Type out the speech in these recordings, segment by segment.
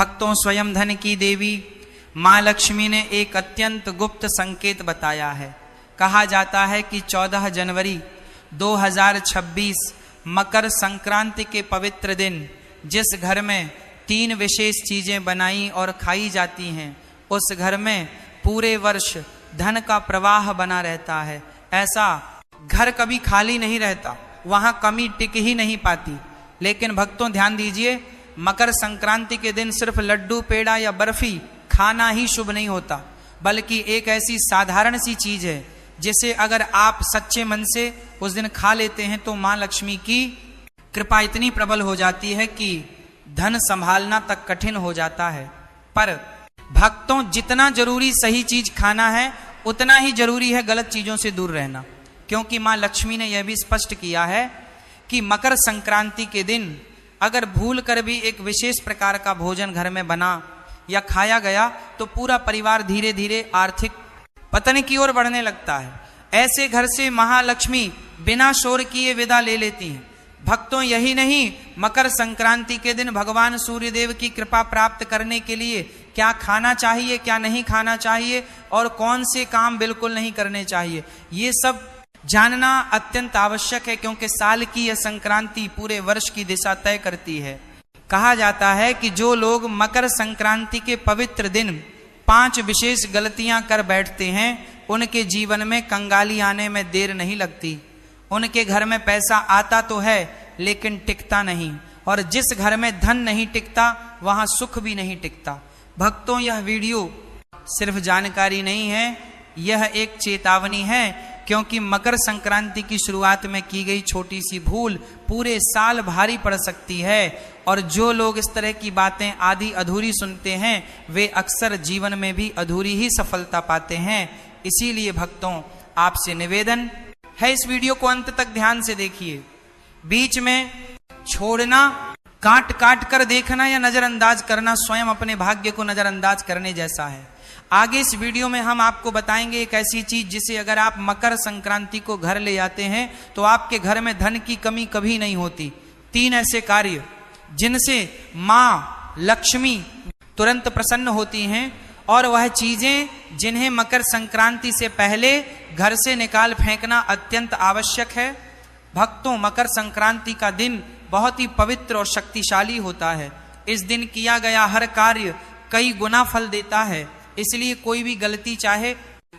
भक्तों, स्वयं धन की देवी माँ लक्ष्मी ने एक अत्यंत गुप्त संकेत बताया है। कहा जाता है कि 14 जनवरी 2026 मकर संक्रांति के पवित्र दिन जिस घर में 3 विशेष चीजें बनाई और खाई जाती हैं, उस घर में पूरे वर्ष धन का प्रवाह बना रहता है। ऐसा घर कभी खाली नहीं रहता, वहां कमी टिक ही नहीं पाती। लेकिन भक्तों ध्यान दीजिए, मकर संक्रांति के दिन सिर्फ लड्डू, पेड़ा या बर्फी खाना ही शुभ नहीं होता, बल्कि एक ऐसी साधारण सी चीज है जिसे अगर आप सच्चे मन से उस दिन खा लेते हैं तो मां लक्ष्मी की कृपा इतनी प्रबल हो जाती है कि धन संभालना तक कठिन हो जाता है। पर भक्तों, जितना जरूरी सही चीज खाना है, उतना ही जरूरी है गलत चीजों से दूर रहना, क्योंकि मां लक्ष्मी ने यह भी स्पष्ट किया है कि मकर संक्रांति के दिन अगर भूल कर भी एक विशेष प्रकार का भोजन घर में बना या खाया गया तो पूरा परिवार धीरे धीरे आर्थिक पतन की ओर बढ़ने लगता है। ऐसे घर से महालक्ष्मी बिना शोर किए विदा ले लेती हैं। भक्तों, यही नहीं, मकर संक्रांति के दिन भगवान सूर्यदेव की कृपा प्राप्त करने के लिए क्या खाना चाहिए, क्या नहीं खाना चाहिए और कौन से काम बिल्कुल नहीं करने चाहिए, ये सब जानना अत्यंत आवश्यक है, क्योंकि साल की यह संक्रांति पूरे वर्ष की दिशा तय करती है। कहा जाता है कि जो लोग मकर संक्रांति के पवित्र दिन 5 विशेष गलतियां कर बैठते हैं, उनके जीवन में कंगाली आने में देर नहीं लगती। उनके घर में पैसा आता तो है लेकिन टिकता नहीं, और जिस घर में धन नहीं टिकता वहां सुख भी नहीं टिकता। भक्तों, यह वीडियो सिर्फ जानकारी नहीं है, यह एक चेतावनी है, क्योंकि मकर संक्रांति की शुरुआत में की गई छोटी सी भूल पूरे साल भारी पड़ सकती है। और जो लोग इस तरह की बातें आधी अधूरी सुनते हैं, वे अक्सर जीवन में भी अधूरी ही सफलता पाते हैं। इसीलिए भक्तों, आपसे निवेदन है, इस वीडियो को अंत तक ध्यान से देखिए। बीच में छोड़ना, काट काट कर देखना या नजरअंदाज करना स्वयं अपने भाग्य को नजरअंदाज करने जैसा है। आगे इस वीडियो में हम आपको बताएंगे एक ऐसी चीज जिसे अगर आप मकर संक्रांति को घर ले आते हैं तो आपके घर में धन की कमी कभी नहीं होती। 3 ऐसे कार्य जिनसे मां लक्ष्मी तुरंत प्रसन्न होती हैं, और वह चीजें जिन्हें मकर संक्रांति से पहले घर से निकाल फेंकना अत्यंत आवश्यक है। भक्तों, मकर संक्रांति का दिन बहुत ही पवित्र और शक्तिशाली होता है। इस दिन किया गया हर कार्य कई गुना फल देता है, इसलिए कोई भी गलती चाहे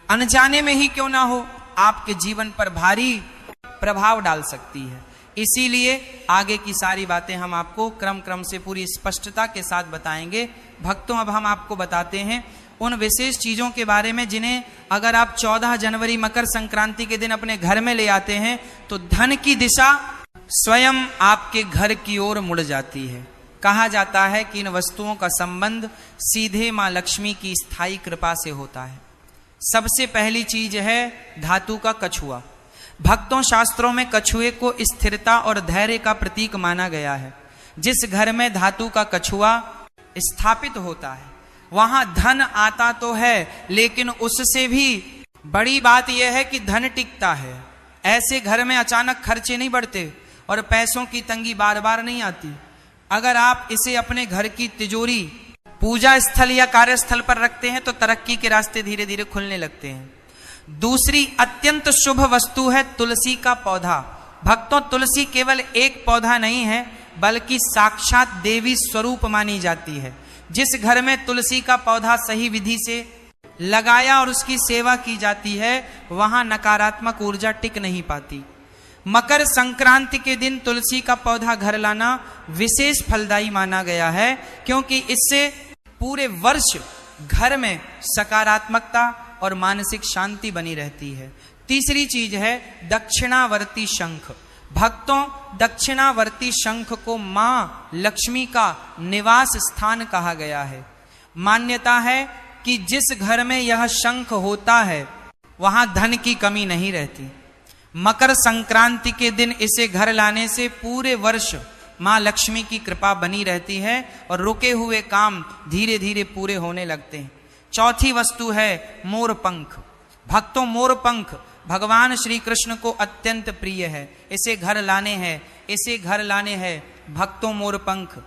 अनजाने में ही क्यों ना हो, आपके जीवन पर भारी प्रभाव डाल सकती है। इसीलिए आगे की सारी बातें हम आपको क्रम क्रम से पूरी स्पष्टता के साथ बताएंगे। भक्तों, अब हम आपको बताते हैं उन विशेष चीजों के बारे में जिन्हें अगर आप 14 जनवरी मकर संक्रांति के दिन अपने घर में ले आते हैं तो धन की दिशा स्वयं आपके घर की ओर मुड़ जाती है। कहा जाता है कि इन वस्तुओं का संबंध सीधे मां लक्ष्मी की स्थायी कृपा से होता है। सबसे पहली चीज है धातु का कछुआ। भक्तों, शास्त्रों में कछुए को स्थिरता और धैर्य का प्रतीक माना गया है। जिस घर में धातु का कछुआ स्थापित होता है वहां धन आता तो है, लेकिन उससे भी बड़ी बात यह है कि धन टिकता है। ऐसे घर में अचानक खर्चे नहीं बढ़ते और पैसों की तंगी बार बार नहीं आती। अगर आप इसे अपने घर की तिजोरी, पूजा स्थल या कार्यस्थल पर रखते हैं तो तरक्की के रास्ते धीरे धीरे खुलने लगते हैं। दूसरी अत्यंत शुभ वस्तु है तुलसी का पौधा। भक्तों, तुलसी केवल एक पौधा नहीं है, बल्कि साक्षात देवी स्वरूप मानी जाती है। जिस घर में तुलसी का पौधा सही विधि से लगाया और उसकी सेवा की जाती है, वहां नकारात्मक ऊर्जा टिक नहीं पाती। मकर संक्रांति के दिन तुलसी का पौधा घर लाना विशेष फलदायी माना गया है, क्योंकि इससे पूरे वर्ष घर में सकारात्मकता और मानसिक शांति बनी रहती है। तीसरी चीज है दक्षिणावर्ती शंख। भक्तों, दक्षिणावर्ती शंख को मां लक्ष्मी का निवास स्थान कहा गया है। मान्यता है कि जिस घर में यह शंख होता है वहां धन की कमी नहीं रहती। मकर संक्रांति के दिन इसे घर लाने से पूरे वर्ष मां लक्ष्मी की कृपा बनी रहती है और रुके हुए काम धीरे धीरे पूरे होने लगते हैं। चौथी वस्तु है मोर पंख। भक्तों, मोर पंख भगवान श्री कृष्ण को अत्यंत प्रिय है। इसे घर लाने हैं, इसे घर लाने हैं। भक्तों, मोर पंख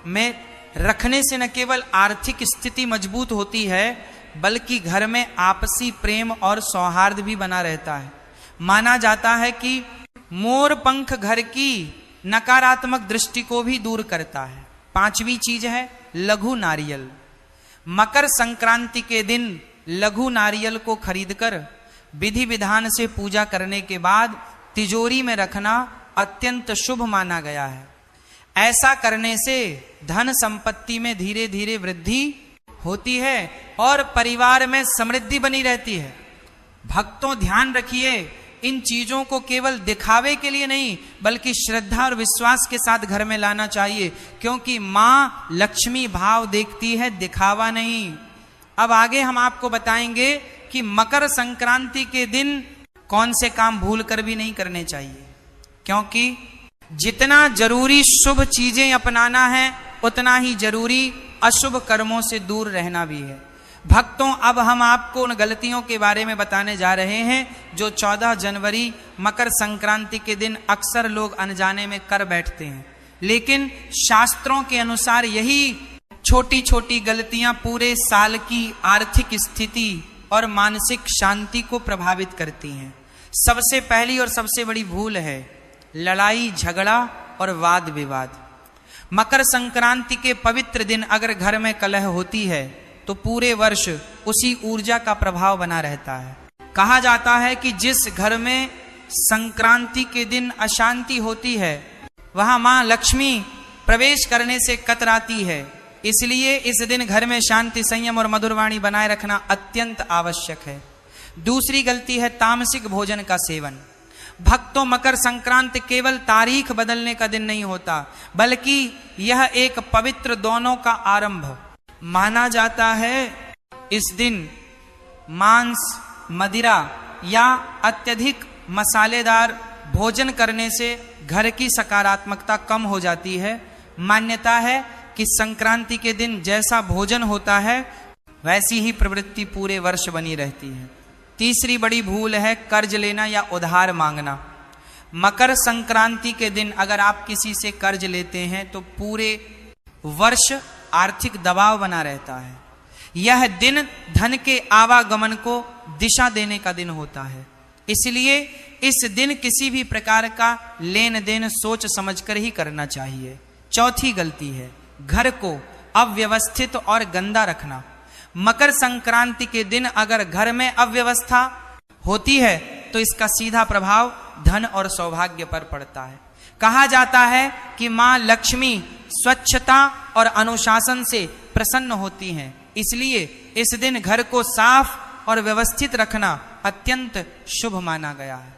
में रखने से न केवल आर्थिक स्थिति मजबूत होती है, बल्कि घर में आपसी प्रेम और सौहार्द भी बना रहता है। माना जाता है कि मोर पंख घर की नकारात्मक दृष्टि को भी दूर करता है। पांचवी चीज है लघु नारियल। मकर संक्रांति के दिन लघु नारियल को खरीदकर विधि विधान से पूजा करने के बाद तिजोरी में रखना अत्यंत शुभ माना गया है। ऐसा करने से धन संपत्ति में धीरे धीरे वृद्धि होती है और परिवार में समृद्धि बनी रहती है। भक्तों ध्यान रखिए, इन चीजों को केवल दिखावे के लिए नहीं, बल्कि श्रद्धा और विश्वास के साथ घर में लाना चाहिए, क्योंकि मां लक्ष्मी भाव देखती है, दिखावा नहीं। अब आगे हम आपको बताएंगे कि मकर संक्रांति के दिन कौन से काम भूल कर भी नहीं करने चाहिए, क्योंकि जितना जरूरी शुभ चीजें अपनाना है, उतना ही जरूरी अशुभ कर्मों से दूर रहना भी है। भक्तों, अब हम आपको उन गलतियों के बारे में बताने जा रहे हैं जो 14 जनवरी मकर संक्रांति के दिन अक्सर लोग अनजाने में कर बैठते हैं। लेकिन शास्त्रों के अनुसार यही छोटी छोटी गलतियां पूरे साल की आर्थिक स्थिति और मानसिक शांति को प्रभावित करती हैं। सबसे पहली और सबसे बड़ी भूल है लड़ाई झगड़ा और वाद विवाद। मकर संक्रांति के पवित्र दिन अगर घर में कलह होती है तो पूरे वर्ष उसी ऊर्जा का प्रभाव बना रहता है। कहा जाता है कि जिस घर में संक्रांति के दिन अशांति होती है, वहां मां लक्ष्मी प्रवेश करने से कतराती है। इसलिए इस दिन घर में शांति, संयम और मधुरवाणी बनाए रखना अत्यंत आवश्यक है। दूसरी गलती है तामसिक भोजन का सेवन। भक्तों, मकर संक्रांति केवल तारीख बदलने का दिन नहीं होता, बल्कि यह एक पवित्र दोनों का आरंभ माना जाता है। इस दिन मांस, मदिरा या अत्यधिक मसालेदार भोजन करने से घर की सकारात्मकता कम हो जाती है। मान्यता है कि संक्रांति के दिन जैसा भोजन होता है, वैसी ही प्रवृत्ति पूरे वर्ष बनी रहती है। तीसरी बड़ी भूल है कर्ज लेना या उधार मांगना। मकर संक्रांति के दिन अगर आप किसी से कर्ज लेते हैं तो पूरे वर्ष आर्थिक दबाव बना रहता है। यह दिन धन के आवागमन को दिशा देने का दिन होता है। इसलिए इस दिन किसी भी प्रकार का लेन देन सोच समझकर ही करना चाहिए। चौथी गलती है घर को अव्यवस्थित और गंदा रखना। मकर संक्रांति के दिन अगर घर में अव्यवस्था होती है तो इसका सीधा प्रभाव धन और सौभाग्य पर पड़ता है। कहा जाता है कि मां लक्ष्मी स्वच्छता और अनुशासन से प्रसन्न होती हैं। इसलिए इस दिन घर को साफ और व्यवस्थित रखना अत्यंत शुभ माना गया है।